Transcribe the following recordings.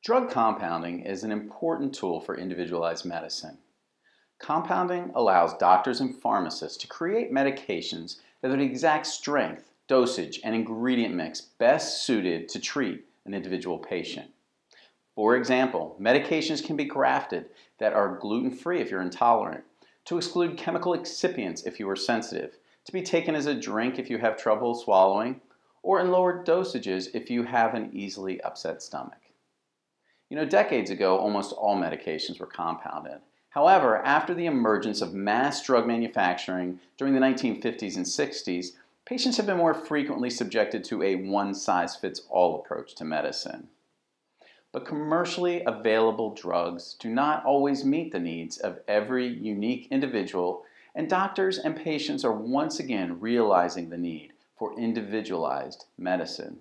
Drug compounding is an important tool for individualized medicine. Compounding allows doctors and pharmacists to create medications that are the exact strength, dosage, and ingredient mix best suited to treat an individual patient. For example, medications can be crafted that are gluten-free if you're intolerant, to exclude chemical excipients if you are sensitive, to be taken as a drink if you have trouble swallowing, or in lower dosages if you have an easily upset stomach. Decades ago, almost all medications were compounded. However, after the emergence of mass drug manufacturing during the 1950s and 60s, patients have been more frequently subjected to a one-size-fits-all approach to medicine. But commercially available drugs do not always meet the needs of every unique individual, and doctors and patients are once again realizing the need for individualized medicine.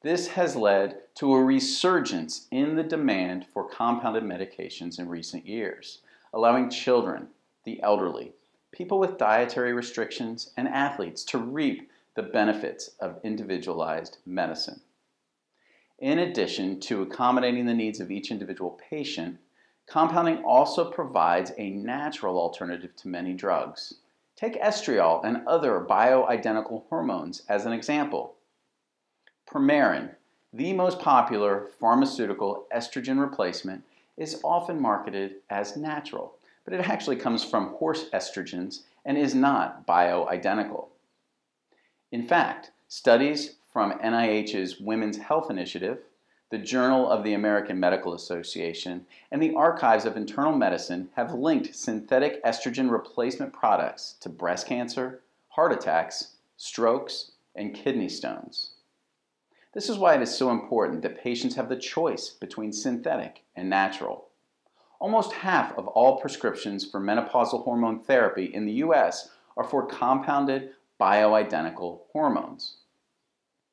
This has led to a resurgence in the demand for compounded medications in recent years, allowing children, the elderly, people with dietary restrictions, and athletes to reap the benefits of individualized medicine. In addition to accommodating the needs of each individual patient, compounding also provides a natural alternative to many drugs. Take estriol and other bioidentical hormones as an example. Premarin, the most popular pharmaceutical estrogen replacement, is often marketed as natural, but it actually comes from horse estrogens and is not bioidentical. In fact, studies from NIH's Women's Health Initiative, the Journal of the American Medical Association, and the Archives of Internal Medicine have linked synthetic estrogen replacement products to breast cancer, heart attacks, strokes, and kidney stones. This is why it is so important that patients have the choice between synthetic and natural. Almost half of all prescriptions for menopausal hormone therapy in the US are for compounded bioidentical hormones.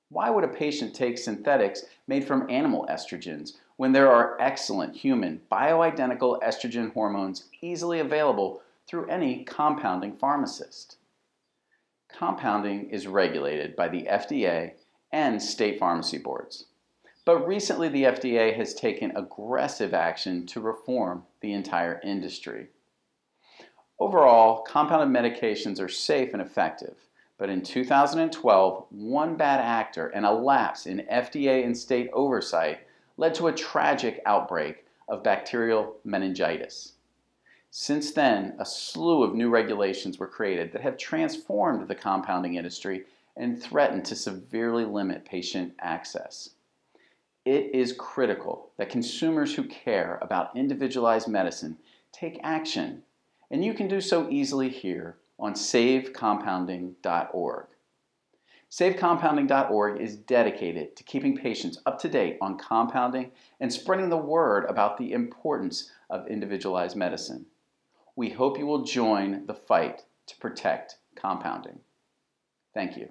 Why would a patient take synthetics made from animal estrogens when there are excellent human bioidentical estrogen hormones easily available through any compounding pharmacist? Compounding is regulated by the FDA and state pharmacy boards. But recently the FDA has taken aggressive action to reform the entire industry. Overall, compounded medications are safe and effective, but in 2012, one bad actor and a lapse in FDA and state oversight led to a tragic outbreak of bacterial meningitis. Since then, a slew of new regulations were created that have transformed the compounding industry and threaten to severely limit patient access. It is critical that consumers who care about individualized medicine take action, and you can do so easily here on SaveCompounding.org. SaveCompounding.org is dedicated to keeping patients up to date on compounding and spreading the word about the importance of individualized medicine. We hope you will join the fight to protect compounding. Thank you.